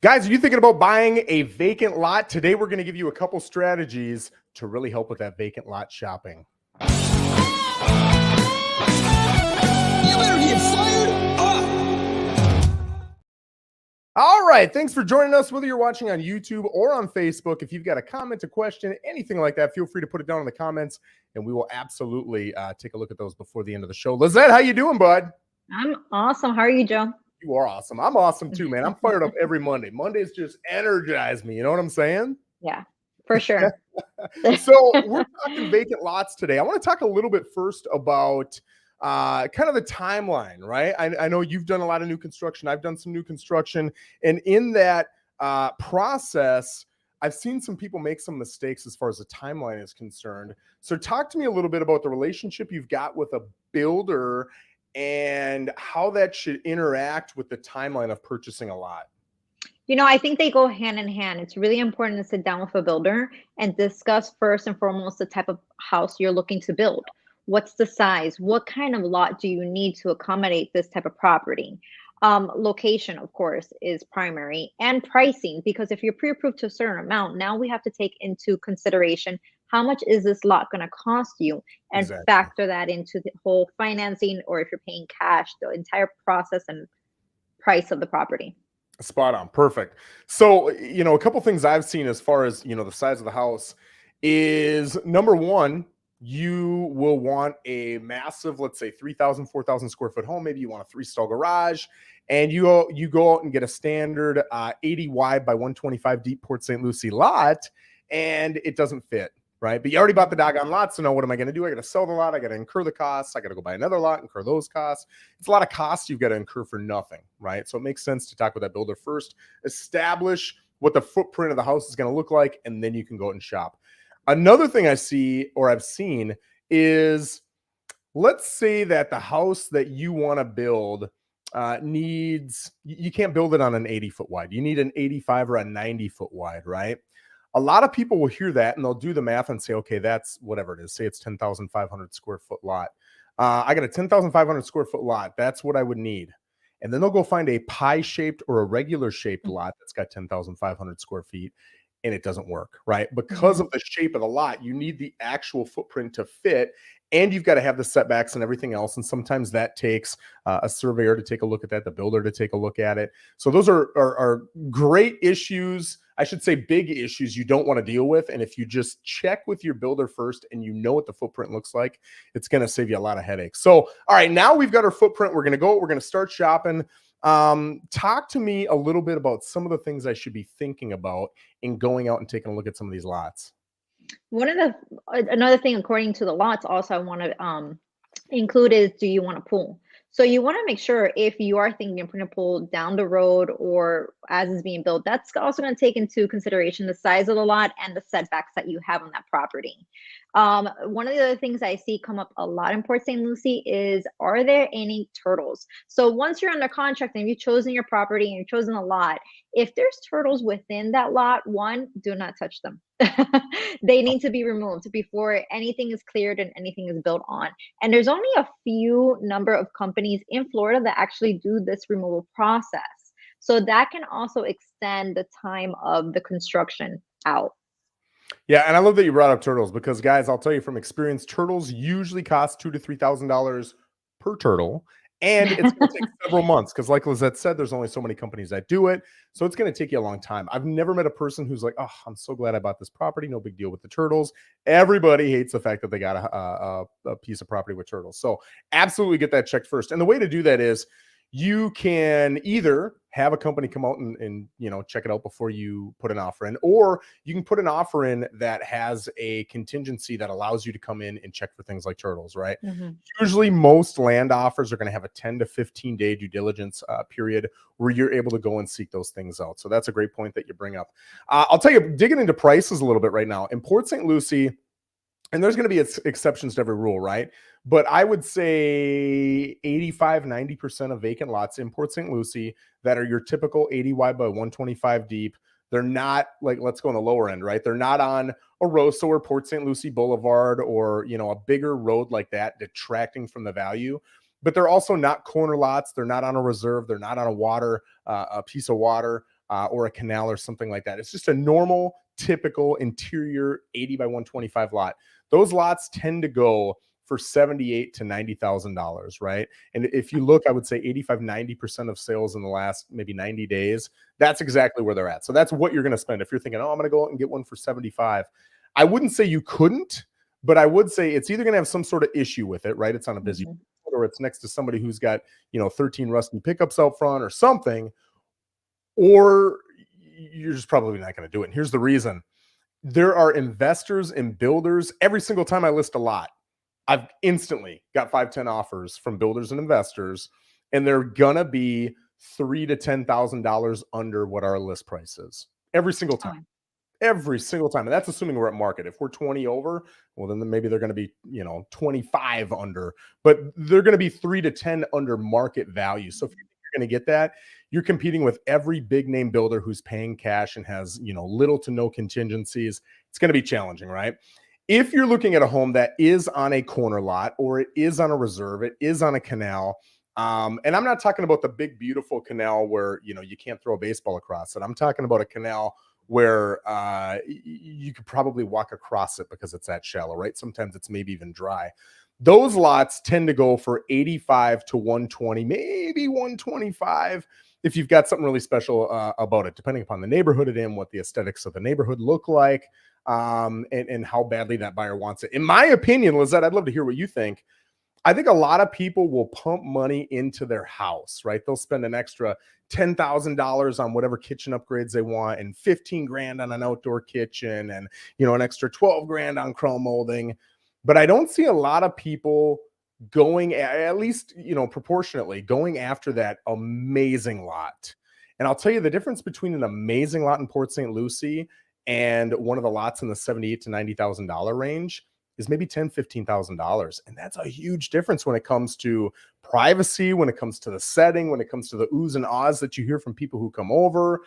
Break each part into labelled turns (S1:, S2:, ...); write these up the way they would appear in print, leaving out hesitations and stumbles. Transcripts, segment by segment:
S1: Guys, are you thinking about buying a vacant lot? Today, we're going to give you a couple strategies to really help with that vacant lot shopping.
S2: You better get fired up.
S1: All right. Thanks for joining us, whether you're watching on YouTube or on Facebook. If you've got a comment, a question, anything like that, feel free to put it down in the comments, and we will absolutely take a look at those before the end of the show. Lissette, how you doing, bud?
S3: I'm awesome. How are you, Joe?
S1: You are awesome. I'm awesome too, man. I'm fired up every Monday. Mondays just energize me. You know what I'm saying?
S3: Yeah, for sure.
S1: So we're talking vacant lots today. I want to talk a little bit first about kind of the timeline, right? I know you've done a lot of new construction. I've done some new construction. And in that process, I've seen some people make some mistakes as far as the timeline is concerned. So talk to me a little bit about the relationship you've got with a builder and how that should interact with the timeline of purchasing a lot.
S3: You know, I think they go hand in hand. It's really important to sit down with a builder and discuss first and foremost the type of house you're looking to build. What's the size? What kind of lot do you need to accommodate this type of property? Location, of course, is primary, and pricing, because if you're pre-approved to a certain amount, now we have to take into consideration how much is this lot going to cost you and
S1: Exactly.
S3: factor that into the whole financing, or if you're paying cash, the entire process and price of the property.
S1: Spot on. Perfect. So, a couple things I've seen as far as, the size of the house is, number one, you will want a massive, let's say 3,000, 4,000 square foot home. Maybe you want a 3-stall garage, and you go out and get a standard 80 wide by 125 deep Port St. Lucie lot, and it doesn't fit. Right. But you already bought the doggone lot. So now what am I going to do? I got to sell the lot. I got to incur the costs. I got to go buy another lot, incur those costs. It's a lot of costs you've got to incur for nothing. Right. So it makes sense to talk with that builder first, establish what the footprint of the house is going to look like, and then you can go out and shop. Another thing I see, or I've seen, is let's say that the house that you want to build you can't build it on an 80-foot wide. You need an 85 or a 90-foot wide, right? A lot of people will hear that and they'll do the math and say, okay, that's whatever it is. Say it's 10,500 square foot lot. I got a 10,500 square foot lot. That's what I would need. And then they'll go find a pie-shaped or a regular shaped lot that's got 10,500 square feet, and it doesn't work, right? Because of the shape of the lot, you need the actual footprint to fit, and you've got to have the setbacks and everything else. And sometimes that takes a surveyor to take a look at that, the builder to take a look at it. So those are great issues. I should say big issues you don't want to deal with. And if you just check with your builder first and you know what the footprint looks like, it's going to save you a lot of headaches. So, all right, now we've got our footprint. We're going to start shopping. Talk to me a little bit about some of the things I should be thinking about in going out and taking a look at some of these lots.
S3: Another thing, according to the lots, also I want to include is, do you want a pool? So you want to make sure, if you are thinking of putting a pool down the road or as it's being built, that's also going to take into consideration the size of the lot and the setbacks that you have on that property. One of the other things I see come up a lot in Port St. Lucie is, are there any turtles? So once you're under contract and you've chosen your property and you've chosen a lot, if there's turtles within that lot, one, do not touch them. They need to be removed before anything is cleared and anything is built on. And there's only a few number of companies in Florida that actually do this removal process. So that can also extend the time of the construction out.
S1: Yeah, and I love that you brought up turtles, because, guys, I'll tell you from experience, turtles usually cost $2,000 to $3,000 per turtle, and it's going to take several months because, like Lissette said, there's only so many companies that do it, so it's going to take you a long time. I've never met a person who's like, "Oh, I'm so glad I bought this property. No big deal with the turtles." Everybody hates the fact that they got a piece of property with turtles. So absolutely get that checked first. And the way to do that is, you can either have a company come out and check it out before you put an offer in, or you can put an offer in that has a contingency that allows you to come in and check for things like turtles, right? Usually most land offers are going to have a 10 to 15 day due diligence period where you're able to go and seek those things out. So that's a great point that you bring up. I'll tell you, digging into prices a little bit right now in Port St. Lucie, and there's going to be exceptions to every rule, right? But I would say 85, 90% of vacant lots in Port St. Lucie that are your typical 80 wide by 125 deep, they're not like, let's go on the lower end, right? They're not on a Rosen or Port St. Lucie Boulevard or, a bigger road like that, detracting from the value. But they're also not corner lots. They're not on a reserve. They're not on a piece of water. or a canal or something like that. It's just a normal, typical interior 80 by 125 lot. Those lots tend to go for $78,000 to $90,000, right? And if you look, I would say 85-90% of sales in the last maybe 90 days, that's exactly where they're at. So that's what you're going to spend. If you're thinking, oh, I'm going to go out and get one for 75, I wouldn't say you couldn't, but I would say it's either going to have some sort of issue with it, right? It's on a busy road, or it's next to somebody who's got, 13 rusty pickups out front or something, or you're just probably not going to do it. And here's the reason. There are investors and builders. Every single time I list a lot, I've instantly got 5-10 offers from builders and investors, and they're gonna be $3,000 to $10,000 under what our list price is every single time. Every single time. And that's assuming we're at market. If we're 20 over, well, then maybe they're going to be, 25 under, but they're going to be 3 to 10 under market value. So if you're going to get that, you're competing with every big name builder who's paying cash and has, little to no contingencies. It's going to be challenging, right? If you're looking at a home that is on a corner lot, or it is on a reserve, it is on a canal, and I'm not talking about the big, beautiful canal where, you can't throw a baseball across it. I'm talking about a canal where you could probably walk across it because it's that shallow, right? Sometimes it's maybe even dry. Those lots tend to go for 85 to 120, maybe 125, if you've got something really special about it, depending upon the neighborhood it in, what the aesthetics of the neighborhood look like, and how badly that buyer wants it. In my opinion, Lissette, I'd love to hear what you think. I think a lot of people will pump money into their house, right? They'll spend an extra $10,000 on whatever kitchen upgrades they want, and 15 grand on an outdoor kitchen, and an extra 12 grand on chrome molding. But I don't see a lot of people going, at least proportionately, going after that amazing lot. And I'll tell you the difference between an amazing lot in Port St. Lucie and one of the lots in the $78,000 to $90,000 range is maybe $10,000, $15,000. And that's a huge difference when it comes to privacy, when it comes to the setting, when it comes to the oohs and ahs that you hear from people who come over,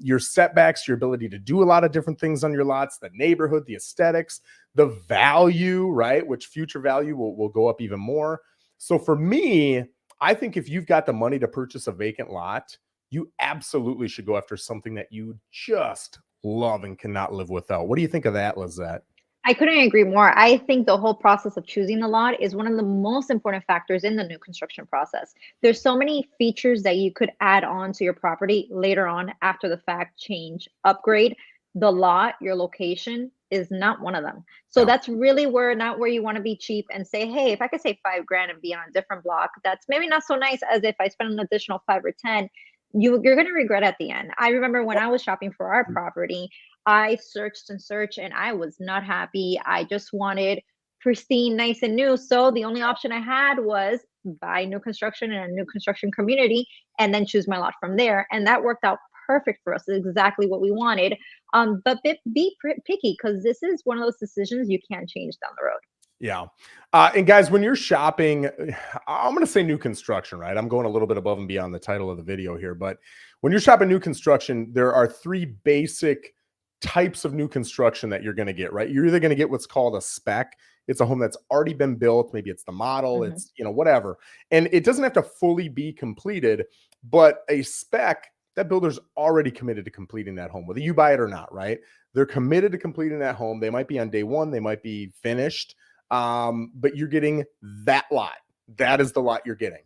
S1: your setbacks, your ability to do a lot of different things on your lots, the neighborhood, the aesthetics, the value, right? Which future value will go up even more. So for me, I think if you've got the money to purchase a vacant lot, you absolutely should go after something that you just love and cannot live without. What do you think of that, Lissette?
S3: I couldn't agree more. I think the whole process of choosing the lot is one of the most important factors in the new construction process. There's so many features that you could add on to your property later on after the fact, change, upgrade. The lot, your location is not one of them. So that's really not where you want to be cheap and say, hey, if I could save 5 grand and be on a different block, that's maybe not so nice as if I spend an additional 5 or 10. You're going to regret at the end. I remember when I was shopping for our property, I searched and searched and I was not happy. I just wanted pristine, nice and new. So the only option I had was buy new construction in a new construction community and then choose my lot from there. And that worked out perfect for us. It's exactly what we wanted. But be picky, because this is one of those decisions you can't change down the road.
S1: Yeah. And guys, when you're shopping, I'm going to say new construction, right? I'm going a little bit above and beyond the title of the video here, but when you're shopping new construction, there are 3 basic types of new construction that you're going to get, right? You're either going to get what's called a spec. It's a home that's already been built. Maybe it's the model, it's, whatever. And it doesn't have to fully be completed, but a spec, that builder's already committed to completing that home, whether you buy it or not, right? They're committed to completing that home. They might be on day 1, they might be finished. But you're getting that lot. That is the lot you're getting.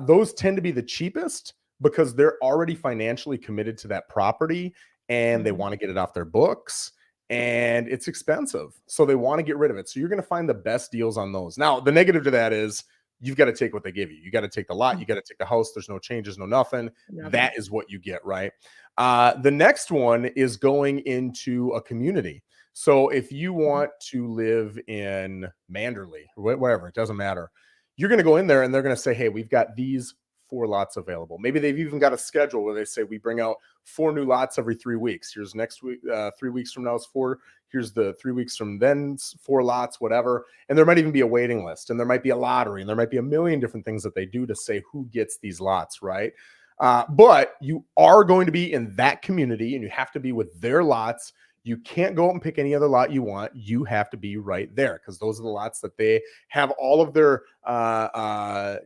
S1: Those tend to be the cheapest because they're already financially committed to that property and they want to get it off their books, and it's expensive. So they want to get rid of it. So you're going to find the best deals on those. Now, the negative to that is you've got to take what they give you. You got to take the lot. You got to take the house. There's no changes, no nothing. That is what you get, right? The next one is going into a community. So if you want to live in Manderley or wherever, it doesn't matter. You're going to go in there and they're going to say, hey, we've got these 4 lots available. Maybe they've even got a schedule where they say we bring out 4 new lots every 3 weeks. Here's next week, 3 weeks from now is 4. Here's the 3 weeks from then, 4 lots, whatever. And there might even be a waiting list, and there might be a lottery, and there might be a million different things that they do to say who gets these lots, right? But you are going to be in that community and you have to be with their lots. You can't go out and pick any other lot you want. You have to be right there, because those are the lots that they have all of their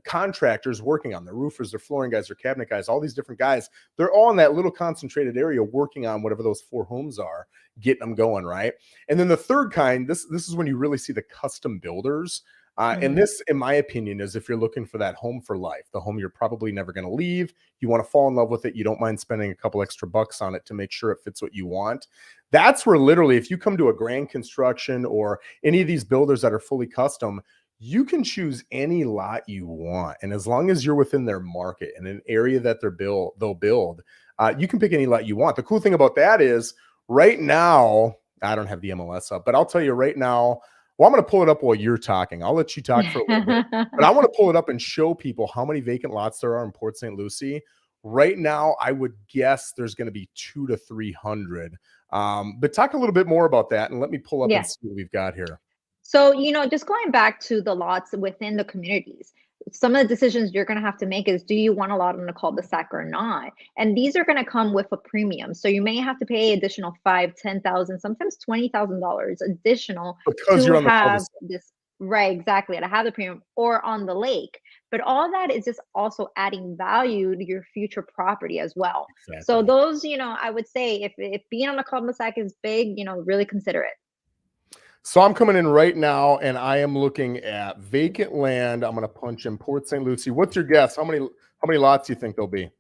S1: contractors working on. Their roofers, their flooring guys, their cabinet guys, all these different guys. They're all in that little concentrated area working on whatever those 4 homes are, getting them going, right? And then the third kind, this is when you really see the custom builders. And this, in my opinion, is if you're looking for that home for life, the home you're probably never going to leave. You want to fall in love with it. You don't mind spending a couple extra bucks on it to make sure it fits what you want. That's where literally, if you come to a Grand Construction or any of these builders that are fully custom, you can choose any lot you want. And as long as you're within their market and an area that they'll build, you can pick any lot you want. The cool thing about that is right now, I don't have the MLS up, but I'll tell you right now, well, I'm going to pull it up while you're talking. I'll let you talk for a little bit, but I want to pull it up and show people how many vacant lots there are in Port St. Lucie. Right now, I would guess there's going to be 200 to 300. But talk a little bit more about that, and let me pull up and see what we've got here.
S3: So, just going back to the lots within the communities, some of the decisions you're going to have to make is, do you want a lot on the cul-de-sac or not? And these are going to come with a premium. So you may have to pay additional $5,000, $10,000, sometimes $20,000 additional
S1: because you're on the cul-de-sac.
S3: This. Right, exactly. To have the premium or on the lake. But all that is just also adding value to your future property as well. Exactly. So those, I would say if being on the cul-de-sac is big, really consider it.
S1: So I'm coming in right now and I am looking at vacant land. I'm going to punch in Port St. Lucie. What's your guess? How many lots do you think there'll be?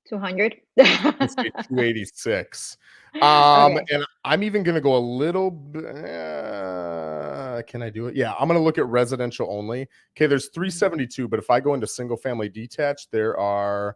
S3: 200.
S1: Let's say 286. Okay. And I'm even going to go a little bit. Can I do it? Yeah, I'm going to look at residential only. Okay, there's 372, but if I go into single family detached, there are,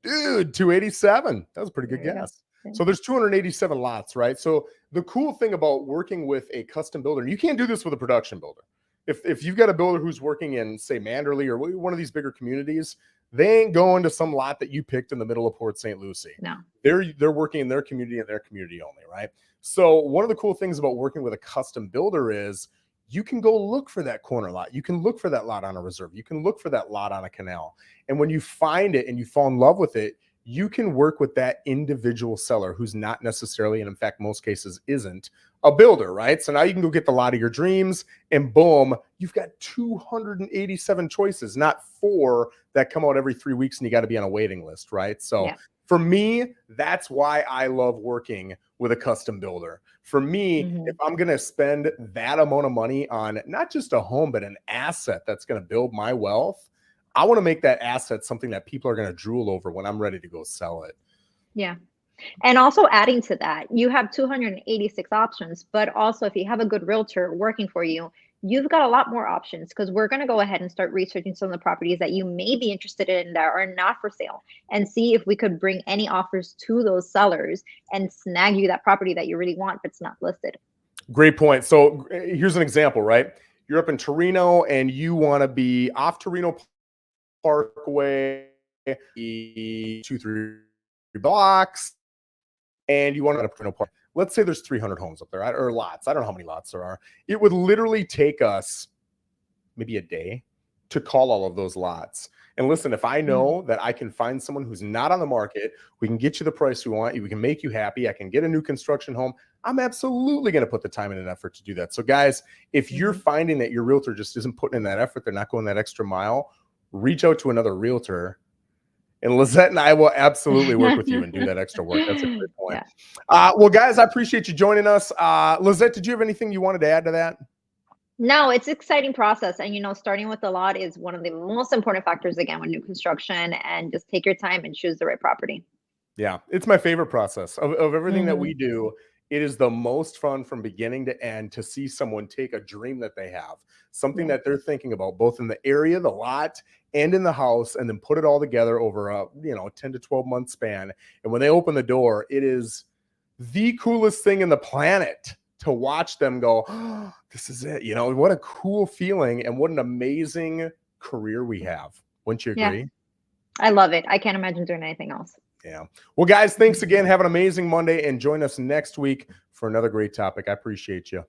S1: 287. That was a pretty good guess. So there's 287 lots, right? So the cool thing about working with a custom builder, you can't do this with a production builder. If you've got a builder who's working in, say, Manderley or one of these bigger communities, they ain't going to some lot that you picked in the middle of Port St. Lucie. No. They're working in their community and their community only, right? So one of the cool things about working with a custom builder is you can go look for that corner lot. You can look for that lot on a reserve. You can look for that lot on a canal. And when you find it and you fall in love with it, you can work with that individual seller who's not necessarily, and in fact, most cases isn't, a builder, right? So now you can go get the lot of your dreams and boom, you've got 287 choices, not 4 that come out every 3 weeks and you got to be on a waiting list, right? So for me, that's why I love working with a custom builder. For me, if I'm going to spend that amount of money on not just a home, but an asset that's going to build my wealth, I want to make that asset something that people are going to drool over when I'm ready to go sell it.
S3: Yeah. And also adding to that, you have 286 options, but also if you have a good realtor working for you, you've got a lot more options, because we're going to go ahead and start researching some of the properties that you may be interested in that are not for sale and see if we could bring any offers to those sellers and snag you that property that you really want, but it's not listed.
S1: Great point. So here's an example, right? You're up in Torino and you want to be off Torino Parkway, 2-3 blocks, and you want to Torino Park. Let's say there's 300 homes up there, or lots. I don't know how many lots there are. It would literally take us maybe a day to call all of those lots. And listen, if I know that I can find someone who's not on the market, we can get you the price we want, we can make you happy, I can get a new construction home, I'm absolutely going to put the time and an effort to do that. So guys, if you're finding that your realtor just isn't putting in that effort, they're not going that extra mile, reach out to another realtor, and Lissette and I will absolutely work with you and do that extra work. That's a great point. Well, guys, I appreciate you joining us. Lissette, did you have anything you wanted to add to that?
S3: No, it's an exciting process. And, starting with the lot is one of the most important factors, again, with new construction, and just take your time and choose the right property.
S1: Yeah, it's my favorite process of everything that we do. It is the most fun from beginning to end to see someone take a dream that they have, something that they're thinking about, both in the area, the lot, and in the house, and then put it all together over a 10 to 12 month span. And when they open the door, it is the coolest thing in the planet to watch them go, oh, this is it. What a cool feeling and what an amazing career we have. Wouldn't you agree?
S3: Yeah. I love it. I can't imagine doing anything else.
S1: Yeah. Well, guys, thanks again. Have an amazing Monday and join us next week for another great topic. I appreciate you.